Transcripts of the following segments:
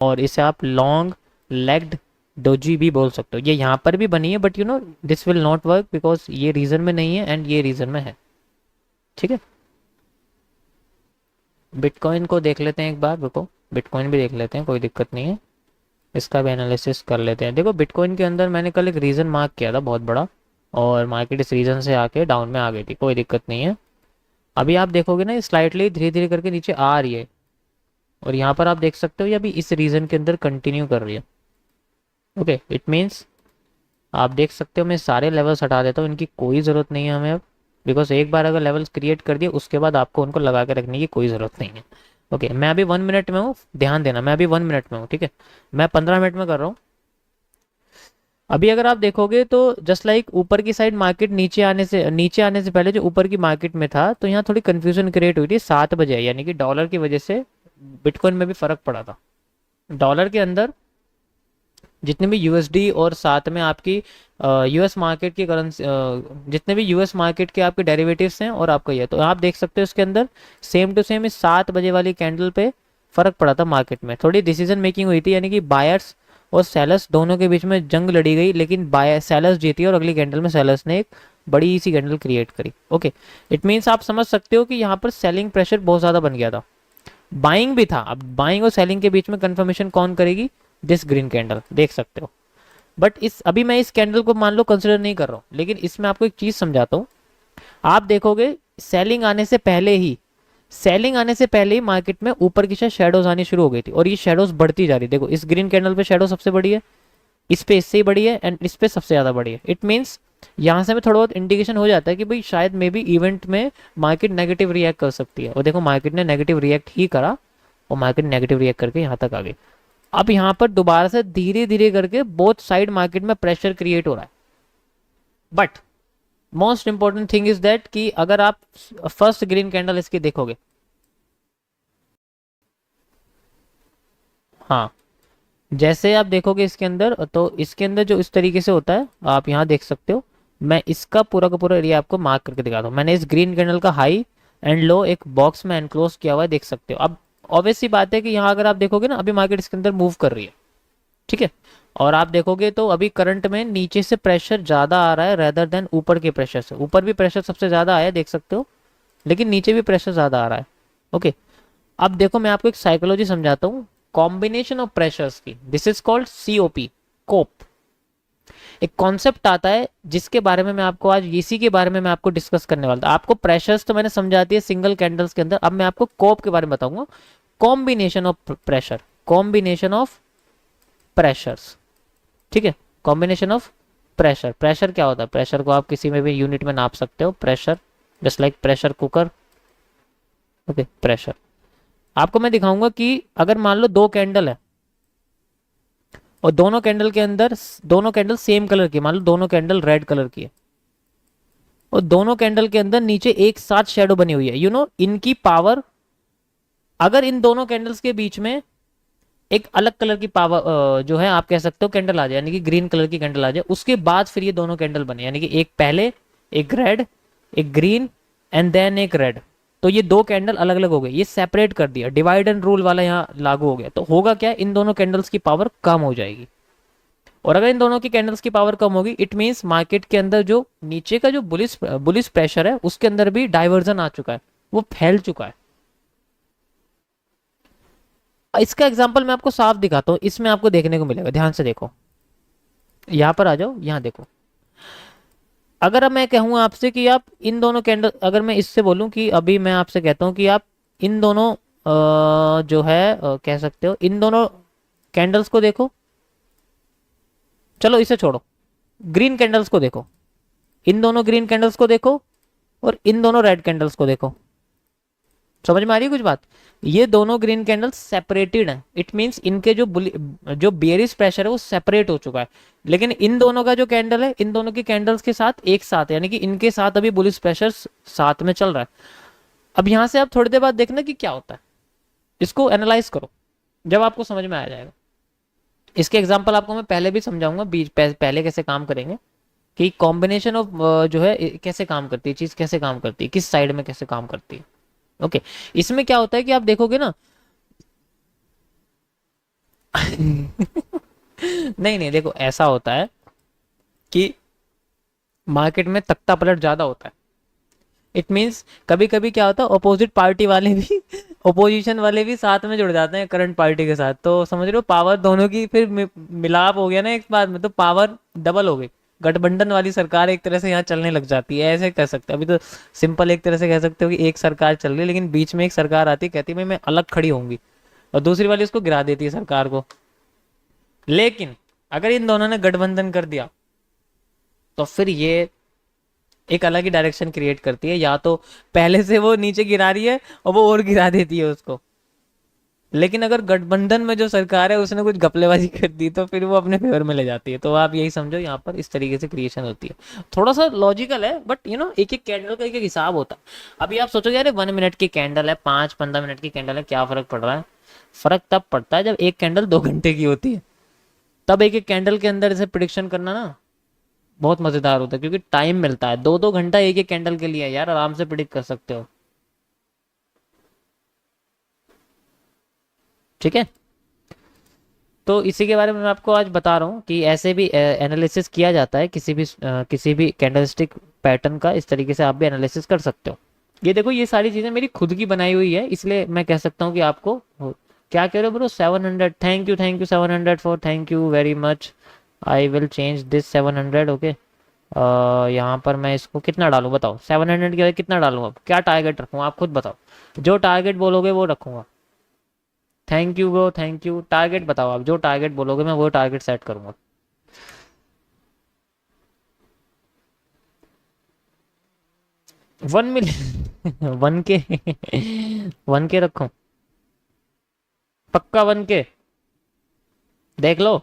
और इसे आप लॉन्ग लेग्ड डोजी भी बोल सकते हो। ये यहाँ पर भी बनी है, but you know this will not work because ये रीजन में नहीं है एंड ये रीजन में है। ठीक है, बिटकॉइन को देख लेते हैं एक बार, रुको, बिटकॉइन भी देख लेते हैं, कोई दिक्कत नहीं है, इसका भी एनालिसिस कर लेते हैं। देखो बिटकॉइन के अंदर मैंने कल एक रीज़न मार्क किया था बहुत बड़ा, और मार्केट इस रीज़न से आके डाउन में आ गई थी, कोई दिक्कत नहीं है। अभी आप देखोगे ना, स्लाइटली धीरे धीरे करके नीचे आ रही है, और यहाँ पर आप देख सकते हो ये अभी इस रीजन के अंदर कंटिन्यू कर रही है। ओके, इट मीन्स आप देख सकते हो, मैं सारे लेवल्स हटा देता हूँ, इनकी कोई ज़रूरत नहीं है हमें अब, बिकॉज एक बार अगर लेवल्स क्रिएट कर दिए उसके बाद आपको उनको लगा के रखने की कोई ज़रूरत नहीं है। ओके, मैं अभी 1 मिनट में हूँ, ध्यान देना, मैं अभी 1 मिनट में हूँ, ठीक है, मैं 15 मिनट में कर रहा हूँ। अभी अगर आप देखोगे तो जस्ट लाइक ऊपर की साइड मार्केट नीचे आने से पहले जो ऊपर की मार्केट में था, तो यहाँ थोड़ी कंफ्यूजन क्रिएट हुई थी 7 बजे, यानी कि डॉलर की वजह से बिटकॉइन में भी फर्क पड़ा था। डॉलर के अंदर जितने भी यूएसडी और साथ में आपकी यूएस मार्केट की करेंसी, जितने भी यूएस मार्केट के आपके डेरिवेटिव्स हैं और आपका ये, तो आप देख सकते हो इसके अंदर सेम टू सेम इस 7 बजे वाली कैंडल पे फर्क पड़ा था मार्केट में, थोड़ी डिसीजन मेकिंग हुई थी, यानी कि बायर्स और सेलर्स दोनों के बीच में जंग लड़ी गई, लेकिन बायर सेलर्स जीती और अगली कैंडल में सेलर्स ने एक बड़ी सी कैंडल क्रिएट करी। ओके, इट मीन्स आप समझ सकते हो कि यहाँ पर सेलिंग प्रेशर बहुत ज़्यादा बन गया था, बाइंग भी था। अब बाइंग और सेलिंग के बीच में कंफर्मेशन कौन करेगी, दिस ग्रीन कैंडल, देख सकते हो। बट इस अभी मैं इस कैंडल को मान लो कंसिडर नहीं कर रहा हूँ, लेकिन इसमें आपको एक चीज समझाता हूँ। आप देखोगे सेलिंग आने से पहले ही मार्केट में ऊपर की शायद शेडोज आनी शुरू हो गई थी, और ये शेडोज बढ़ती जा रही है। देखो इस ग्रीन कैंडल पे शेडो सबसे बड़ी है, इस पे इससे ही बड़ी है, एंड इस पे सबसे ज्यादा बड़ी है। इट मीन्स यहाँ से हमें थोड़ा बहुत इंडिकेशन हो जाता है कि भाई शायद मे बी इवेंट में मार्केट नेगेटिव रिएक्ट कर सकती है, और देखो मार्केट ने नेगेटिव रिएक्ट ही करा, और मार्केट नेगेटिव रिएक्ट करके यहाँ तक आ गई। अब यहाँ पर दोबारा से धीरे धीरे करके बोथ साइड मार्केट में प्रेशर क्रिएट हो रहा है। But most important thing is that कि अगर आप फर्स्ट ग्रीन कैंडल इसकी देखोगे, हाँ, जैसे आप देखोगे इसके अंदर, तो इसके अंदर जो इस तरीके से होता है आप यहाँ देख सकते हो। मैं इसका पूरा का पूरा एरिया आपको मार्क करके दिखाता हूँ। मैंने इस ग्रीन कैंडल का हाई एंड लो एक बॉक्स में एनक्लोज किया हुआ है, देख सकते हो। अब ऑब्वियस सी बात है कि यहाँ अगर आप देखोगे ना, अभी मार्केट इसके अंदर मूव कर रही है, ठीक है, और आप देखोगे तो अभी करंट में नीचे से प्रेशर ज्यादा आ रहा है रेदर देन ऊपर के प्रेशर से। ऊपर भी प्रेशर सबसे ज्यादा आया, देख सकते हो, लेकिन नीचे भी प्रेशर ज्यादा आ रहा है। ओके, अब देखो मैं आपको एक साइकोलॉजी समझाता हूँ, कॉम्बिनेशन ऑफ प्रेशर्स की, दिस इज कॉल्ड सीओपी, कोप। एक कॉन्सेप्ट आता है जिसके बारे में मैं आपको आज इसी के बारे में मैं आपको डिस्कस करने वाला था। आपको प्रेशर्स तो मैंने समझा दिए सिंगल कैंडल्स के अंदर, अब मैं आपको कोप के बारे में बताऊंगा, combination of pressure, combination of pressures, ठीक है, कॉम्बिनेशन ऑफ प्रेशर। प्रेशर क्या होता है, प्रेशर को आप किसी में भी यूनिट में नाप सकते हो, pressure just like pressure cooker. Okay, pressure आपको मैं दिखाऊंगा कि अगर मान लो दो कैंडल है, और दोनों कैंडल के अंदर दोनों कैंडल सेम कलर की, मान लो दोनों कैंडल रेड कलर की है, और दोनों कैंडल के अंदर नीचे एक साथ शेडो बनी हुई है, यू नो इनकी पावर, अगर इन दोनों कैंडल्स के बीच में एक अलग कलर की पावर जो है आप कह सकते हो कैंडल आ जाए, यानी कि ग्रीन कलर की कैंडल आ जाए, उसके बाद फिर ये दोनों कैंडल बने, यानी कि एक पहले, एक रेड, एक ग्रीन, एंड देन एक रेड, तो ये दो कैंडल अलग अलग हो गए, ये सेपरेट कर दिया, डिवाइड एंड रूल वाला यहाँ लागू हो गया। तो होगा क्या, इन दोनों कैंडल्स की पावर कम हो जाएगी, और अगर इन दोनों की कैंडल्स की पावर कम होगी, इट मीन्स मार्केट के अंदर जो नीचे का जो बुलिश बुलिश प्रेशर है उसके अंदर भी डाइवर्जन आ चुका है, वो फैल चुका है। इसका एग्जाम्पल मैं आपको साफ दिखाता हूँ, इसमें आपको देखने को मिलेगा, ध्यान से देखो, यहाँ पर आ जाओ, यहाँ देखो। अगर अब मैं कहूँ आपसे कि आप इन दोनों कैंडल, अगर मैं इससे बोलूँ कि अभी मैं आपसे कहता हूँ कि आप इन दोनों जो है कह सकते हो इन दोनों कैंडल्स को देखो, चलो इसे छोड़ो, ग्रीन कैंडल्स को देखो, इन दोनों ग्रीन कैंडल्स को देखो, और इन दोनों रेड कैंडल्स को देखो, समझ में आ रही है कुछ बात। ये दोनों ग्रीन कैंडल्स सेपरेटेड हैं, इट मींस इनके जो बेयरिश प्रेशर है वो सेपरेट हो चुका है, लेकिन इन दोनों का जो कैंडल है, इन दोनों के कैंडल्स के साथ एक साथ, यानी कि इनके साथ अभी बुलिश प्रेशर साथ में चल रहा है। अब यहां से आप थोड़ी देर बाद देखना कि क्या होता है, इसको एनालाइज करो, जब आपको समझ में आ जाएगा। इसके एग्जाम्पल आपको मैं पहले भी समझाऊंगा, बीच पहले कैसे काम करेंगे, कि कॉम्बिनेशन ऑफ जो है कैसे काम करती है, चीज कैसे काम करती है, किस साइड में कैसे काम करती है। ओके, इसमें क्या होता है कि आप देखोगे ना, नहीं नहीं, देखो ऐसा होता है कि मार्केट में तख्ता पलट ज्यादा होता है। इट मीन्स कभी कभी क्या होता है, अपोजिट पार्टी वाले भी ओपोजिशन वाले भी साथ में जुड़ जाते हैं करंट पार्टी के साथ, तो समझ रहे हो पावर दोनों की फिर मिलाप हो गया ना एक बार में, तो पावर डबल हो गई। गठबंधन वाली सरकार एक तरह से यहाँ चलने लग जाती है, ऐसे कह सकते हैं। अभी तो सिंपल एक तरह से कह सकते हो कि एक सरकार चल रही है, लेकिन बीच में एक सरकार आती है, कहती है भाई मैं अलग खड़ी होंगी, और दूसरी वाली उसको गिरा देती है सरकार को। लेकिन अगर इन दोनों ने गठबंधन कर दिया तो फिर ये एक अलग ही डायरेक्शन क्रिएट करती है, या तो पहले से वो नीचे गिरा रही है और वो और गिरा देती है उसको। लेकिन अगर गठबंधन में जो सरकार है उसने कुछ घपलेबाजी कर दी तो फिर वो अपने फेवर में ले जाती है। तो आप यही समझो यहाँ पर इस तरीके से क्रिएशन होती है। थोड़ा सा लॉजिकल है, बट यू नो एक एक कैंडल का एक एक हिसाब होता है। अभी आप सोचोगे अरे 1 मिनट की कैंडल है, 5-15 मिनट की कैंडल है, क्या फर्क पड़ रहा है? फर्क तब पड़ता है जब एक कैंडल 2 घंटे की होती है, तब एक एक कैंडल के अंदर से प्रिडिक्शन करना ना बहुत मजेदार होता है, क्योंकि टाइम मिलता है। 2-2 घंटा एक एक कैंडल के लिए यार, आराम से प्रिडिक्ट कर सकते हो। ठीक है, तो इसी के बारे में मैं आपको आज बता रहा हूँ कि ऐसे भी एनालिसिस किया जाता है किसी भी कैंडलस्टिक पैटर्न का। इस तरीके से आप भी एनालिसिस कर सकते हो। ये देखो, ये सारी चीज़ें मेरी खुद की बनाई हुई है, इसलिए मैं कह सकता हूँ कि आपको क्या कह रहे हो bro? 700, thank you 700 for, thank you very much. I will change this 700। Okay, यहाँ पर मैं इसको कितना डालूँ बताओ? 700 के लिए कितना डालूँ? अब क्या टारगेट रखूँ आप खुद बताओ, जो टारगेट बोलोगे वो रखूँगा। Thank you bro, thank you. Target बताओ आप, जो टारगेट बोलोगे मैं वो टारगेट सेट करूंगा। 1 मिलियन 1 के 1 के रखूं? पक्का 1 के? देख लो,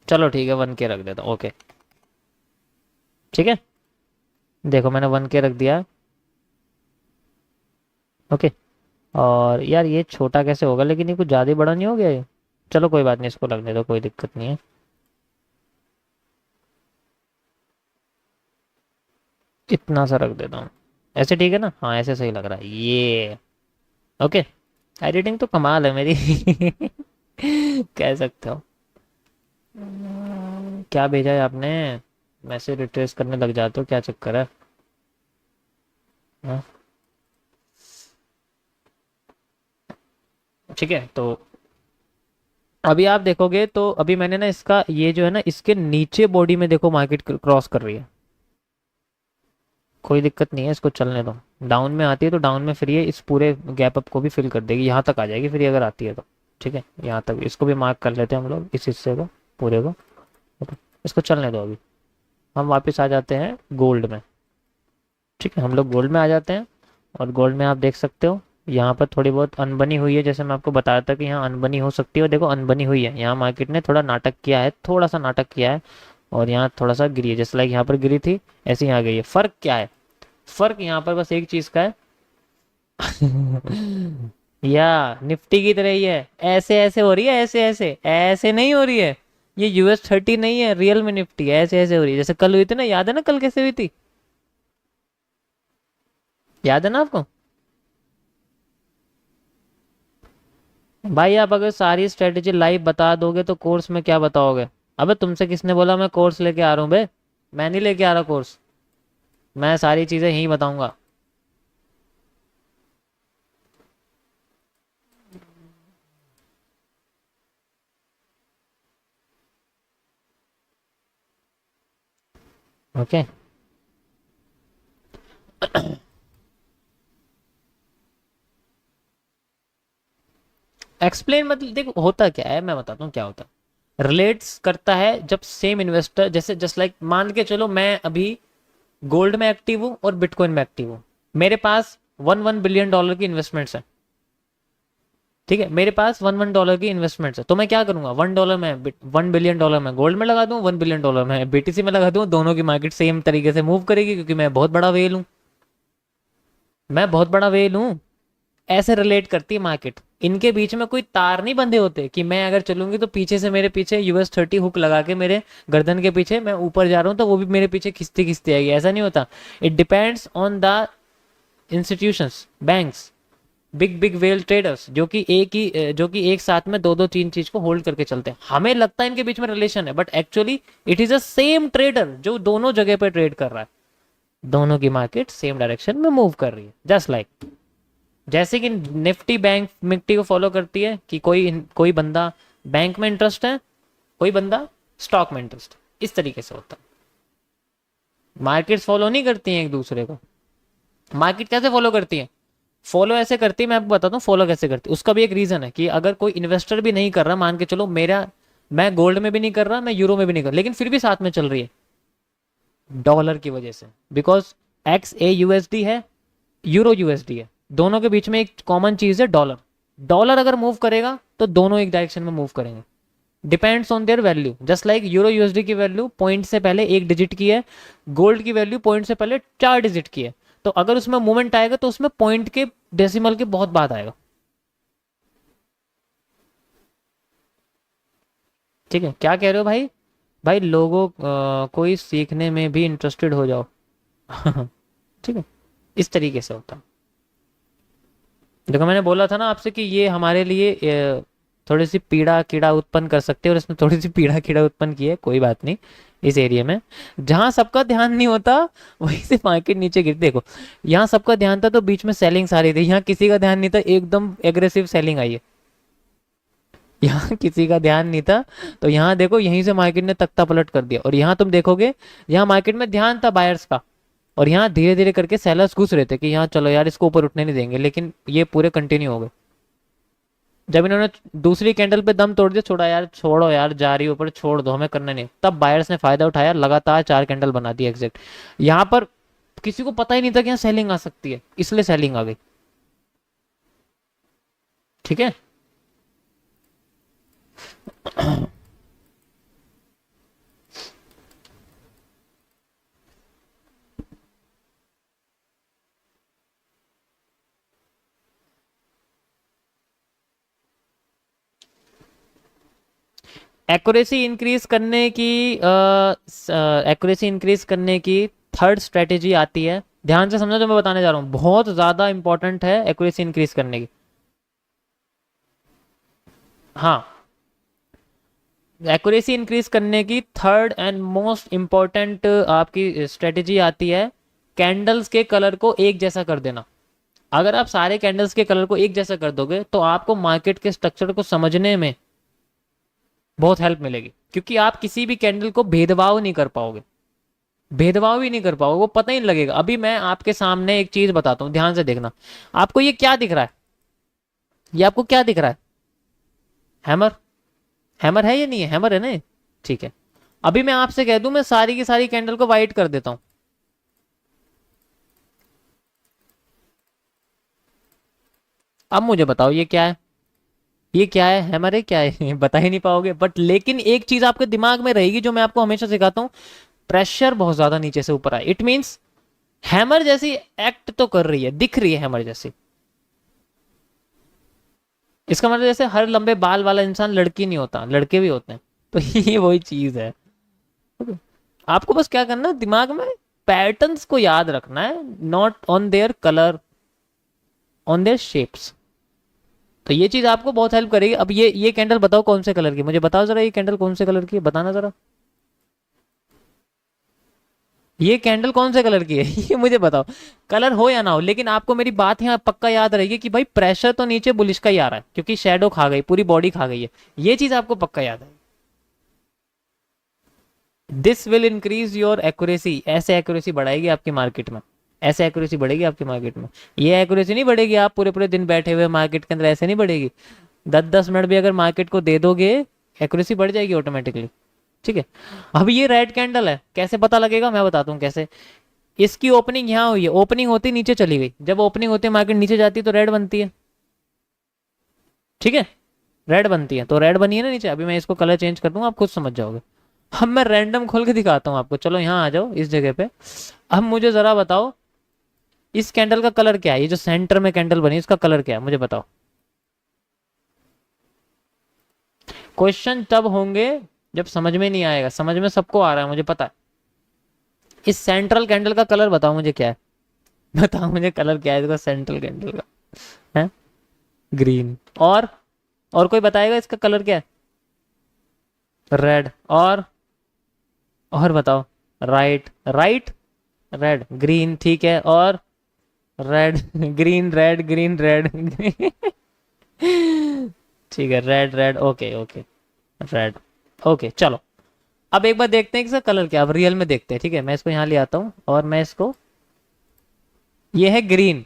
चलो ठीक है 1 के रख देता हूँ। ओके ठीक है, देखो मैंने 1 के रख दिया। ओके, और यार ये छोटा कैसे होगा? लेकिन ये कुछ ज़्यादा ही बड़ा नहीं हो गया ये? चलो कोई बात नहीं, इसको लगने दो, कोई दिक्कत नहीं है। इतना सा रख देता हूँ, ऐसे ठीक है ना? हाँ ऐसे सही लग रहा है ये। ओके, एडिटिंग तो कमाल है मेरी कह सकते हो। क्या भेजा है आपने? मैसेज रिट्रेस करने लग जाते हो, क्या चक्कर है? हाँ? ठीक है, तो अभी आप देखोगे तो अभी मैंने ना इसका ये जो है ना, इसके नीचे बॉडी में देखो मार्केट क्रॉस कर रही है। कोई दिक्कत नहीं है, इसको चलने दो। डाउन में आती है तो डाउन में फिर ये इस पूरे गैप अप को भी फिल कर देगी, यहाँ तक आ जाएगी फिर ये अगर आती है तो। ठीक है, यहाँ तक इसको भी मार्क कर लेते हैं हम लोग, इस हिस्से को पूरे को। इसको चलने दो अभी। हम वापस आ जाते हैं गोल्ड में। ठीक है, हम लोग गोल्ड में आ जाते हैं, और गोल्ड में आप देख सकते हो यहाँ पर थोड़ी बहुत अनबनी हुई है, जैसे मैं आपको बताया था कि यहाँ अनबनी हो सकती है। और देखो अनबनी हुई है, यहाँ मार्केट ने थोड़ा नाटक किया है, थोड़ा सा नाटक किया है, और यहाँ थोड़ा सा गिरी है, जैसे लाइक यहाँ पर गिरी थी ऐसे यहाँ गई है। फर्क क्या है? फर्क यहाँ पर बस एक चीज का है या निफ्टी की तरह ही है, ऐसे ऐसे हो रही है, ऐसे ऐसे ऐसे नहीं हो रही है। ये US 30 नहीं है, रियल में निफ्टी है, ऐसे ऐसे हो रही है, जैसे कल हुई थी ना, याद है ना कल कैसे हुई थी? याद है ना आपको? भाई आप अगर सारी स्ट्रेटेजी लाइव बता दोगे तो कोर्स में क्या बताओगे? अबे तुमसे किसने बोला मैं कोर्स लेके आ रहा हूँ बे? मैं नहीं लेके आ रहा कोर्स, मैं सारी चीजें यहीं बताऊंगा। ओके, एक्सप्लेन मतलब देखो होता क्या है, मैं बताता हूँ क्या होता है। रिलेट्स करता है जब सेम इन्वेस्टर, जैसे जस्ट लाइक मान के चलो मैं अभी गोल्ड में एक्टिव हूँ और बिटकॉइन में एक्टिव हूँ। मेरे पास 1 1 बिलियन डॉलर की इन्वेस्टमेंट्स है। ठीक है, मेरे पास 1 1 डॉलर की इन्वेस्टमेंट्स है, तो मैं क्या करूंगा? $1 में 1 बिलियन डॉलर में गोल्ड में लगा दूं, 1 बिलियन डॉलर में BTC में लगा दूं, दोनों की मार्केट सेम तरीके से मूव करेगी, क्योंकि मैं बहुत बड़ा वेल हूँ। मैं बहुत बड़ा वेल हूँ, ऐसे रिलेट करती है मार्केट। इनके बीच में कोई तार नहीं बंधे होते कि मैं अगर चलूंगी तो पीछे से मेरे पीछे US 30 हुक लगा के मेरे गर्दन के पीछे मैं ऊपर जा रहा हूँ तो वो भी मेरे पीछे खिंचती खिंचती आएगी, ऐसा नहीं होता। It depends on the institutions, banks. Big big well traders जो कि एक साथ में दो दो तीन चीज को होल्ड करके चलते हैं। हमें लगता है इनके बीच में रिलेशन है, but actually it is a same trader जो दोनों जगह पे ट्रेड कर रहा है। दोनों की मार्केट सेम डायरेक्शन में मूव कर रही है, जस्ट लाइक जैसे कि निफ्टी बैंक निफ्टी को फॉलो करती है कि कोई बंदा बैंक में इंटरेस्ट है, कोई बंदा स्टॉक में इंटरेस्ट है, इस तरीके से होता है। मार्केट्स फॉलो नहीं करती हैं एक दूसरे को। मार्केट कैसे फॉलो करती है? फॉलो ऐसे करती है, मैं आपको बताता हूँ फॉलो कैसे करती है। उसका भी एक रीजन है कि अगर कोई इन्वेस्टर भी नहीं कर रहा, मान के चलो मैं गोल्ड में भी नहीं कर रहा, मैं यूरो में भी नहीं कर रहा, लेकिन फिर भी साथ में चल रही है डॉलर की वजह से, बिकॉज एक्स ए यूएसडी है, यूरो यूएसडी है, दोनों के बीच में एक कॉमन चीज है डॉलर। डॉलर अगर मूव करेगा तो दोनों एक डायरेक्शन में मूव करेंगे, depends on their value. Just like euro USD की वैल्यू पॉइंट से पहले एक डिजिट की है, गोल्ड की वैल्यू पॉइंट से पहले 4 डिजिट की है। तो अगर उसमें मूवमेंट आएगा तो उसमें पॉइंट के डेसिमल के बहुत बाद आएगा। ठीक है, क्या कह रहे हो भाई? भाई लोगों कोई सीखने में भी इंटरेस्टेड हो जाओ। ठीक है, इस तरीके से होता है। देखो मैंने बोला था ना आपसे कि ये हमारे लिए थोड़ी सी पीड़ा कीड़ा उत्पन्न कर सकते हैं, और इसने थोड़ी सी पीड़ा कीड़ा उत्पन्न की है, कोई बात नहीं। इस एरिया में जहां सबका ध्यान नहीं होता वहीं से मार्केट नीचे गिरती। देखो यहाँ सबका ध्यान था तो बीच में सेलिंग सारी थी, यहाँ किसी का ध्यान नहीं था, एकदम एग्रेसिव सेलिंग आई है। यहाँ किसी का ध्यान नहीं था तो यहाँ देखो यहीं से मार्केट ने तख्ता पलट कर दिया। और यहाँ तुम देखोगे यहाँ मार्केट में ध्यान था बायर्स का, और यहाँ धीरे धीरे करके सेलर्स घुस रहे थे कि यहाँ चलो यार इसको ऊपर उठने नहीं देंगे, लेकिन ये पूरे कंटिन्यू हो गए। जब इन्होंने दूसरी कैंडल पे दम तोड़ दिया, छोड़ा यार, छोड़ो यार, जा रही ऊपर, छोड़ दो, हमें करना नहीं, तब बायर्स ने फायदा उठाया, लगातार 4 कैंडल बना दी एग्जैक्ट। यहाँ पर किसी को पता ही नहीं था कि यहाँ सेलिंग आ सकती है, इसलिए सेलिंग आ गई। ठीक है। एक्यूरेसी इंक्रीज करने की थर्ड स्ट्रेटेजी आती है। ध्यान से समझो जो मैं बताने जा रहा हूँ, बहुत ज्यादा इंपॉर्टेंट है एक्यूरेसी इंक्रीज करने की। हाँ, एक्यूरेसी इंक्रीज करने की थर्ड एंड मोस्ट इंपॉर्टेंट आपकी स्ट्रेटेजी आती है, कैंडल्स के कलर को एक जैसा कर देना। अगर आप सारे कैंडल्स के कलर को एक जैसा कर दोगे तो आपको मार्केट के स्ट्रक्चर को समझने में बहुत हेल्प मिलेगी, क्योंकि आप किसी भी कैंडल को भेदभाव नहीं कर पाओगे, भेदभाव ही नहीं कर पाओगे, वो पता ही नहीं लगेगा। अभी मैं आपके सामने एक चीज बताता हूँ, ध्यान से देखना। आपको ये क्या दिख रहा है? ये आपको क्या दिख रहा है? हैमर? हैमर है या नहीं है? हैमर है ना? ठीक है। अभी मैं आपसे कह दूं मैं सारी की सारी कैंडल को वाइट कर देता हूं, अब मुझे बताओ ये क्या है? ये क्या है? हैमर है? क्या है? बता ही नहीं पाओगे। बट लेकिन एक चीज आपके दिमाग में रहेगी जो मैं आपको हमेशा सिखाता हूं, प्रेशर बहुत ज्यादा नीचे से ऊपर आए, इट मींस हैमर जैसी एक्ट तो कर रही है, दिख रही है हैमर जैसी। इसका मतलब जैसे हर लंबे बाल वाला इंसान लड़की नहीं होता, लड़के भी होते हैं। तो ये वही चीज है। आपको बस क्या करना है, दिमाग में पैटर्न्स को याद रखना है, not on their colour, on their shapes. तो ये चीज आपको बहुत हेल्प करेगी। अब ये कैंडल बताओ कौन से कलर की, मुझे बताओ जरा, ये कैंडल कौन से कलर की है, बताना जरा। ये कैंडल कौन से कलर की है? ये मुझे बताओ, कलर हो या ना हो, लेकिन आपको मेरी बात यहाँ पक्का याद रहेगी कि भाई प्रेशर तो नीचे बुलिश का ही आ रहा है, क्योंकि शेडो खा गई, पूरी बॉडी खा गई है। ये चीज आपको पक्का याद है। This will increase your accuracy, ऐसे एक्यूरेसी बढ़ाएगी आपकी मार्केट में, ऐसे एक्यूरेसी बढ़ेगी आपकी मार्केट में। ये एक्यूरेसी नहीं बढ़ेगी आप पूरे पूरे दिन बैठे हुए मार्केट के अंदर, ऐसे नहीं बढ़ेगी। 10-10 मिनट भी अगर मार्केट को दे दोगे, एक्यूरेसी बढ़ जाएगी ऑटोमेटिकली। ठीक है। अब ये रेड कैंडल है, कैसे पता लगेगा मैं बताता हूँ कैसे। इसकी ओपनिंग यहाँ हुई है, ओपनिंग होती नीचे चली गई, जब ओपनिंग होती है मार्केट नीचे जाती है तो रेड बनती है। ठीक है, रेड बनती है, तो रेड बनी है ना नीचे। अभी मैं इसको कलर चेंज कर दूंगा, आप खुद समझ जाओगे। अब मैं रैंडम खोल के दिखाता हूँ आपको, चलो यहाँ आ जाओ इस जगह पे। अब मुझे जरा बताओ इस कैंडल का कलर क्या है, ये जो सेंटर में कैंडल बनी इसका कलर क्या है, मुझे बताओ। क्वेश्चन तब होंगे जब समझ में नहीं आएगा, समझ में सबको आ रहा है मुझे पता है। इस सेंट्रल कैंडल का कलर बताओ मुझे क्या है, बताओ मुझे कलर क्या है इसका सेंट्रल कैंडल का है। ग्रीन। और कोई बताएगा इसका कलर क्या है? रेड। और बताओ। Right right. रेड ग्रीन ठीक है, और red green red green red ठीक है, red red, okay okay, red. Okay चलो, अब एक बार देखते हैं कि इसका कलर क्या है, अब रियल में देखते हैं। ठीक है, मैं इसको यहाँ ले आता हूँ और मैं इसको, ये है ग्रीन।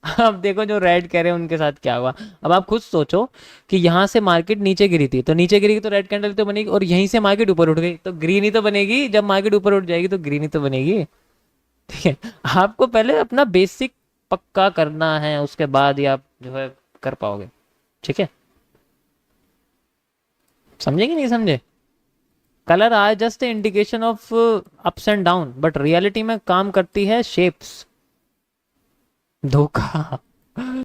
अब देखो जो रेड कह रहे हैं उनके साथ क्या हुआ। अब आप खुद सोचो कि यहाँ से मार्केट नीचे गिरी थी, तो नीचे गिरी तो रेड कैंडल तो बनेगी, और यहीं से मार्केट ऊपर उठ गई तो ग्रीन ही तो बनेगी। जब मार्केट ऊपर उठ जाएगी तो ग्रीन ही तो बनेगी। ठीक है, आपको पहले अपना बेसिक पक्का करना है, उसके बाद ही आप जो है कर पाओगे। ठीक है, समझे कि नहीं समझे? Colour are just indication of ups and down, but reality में काम करती है शेप्स। धोखा।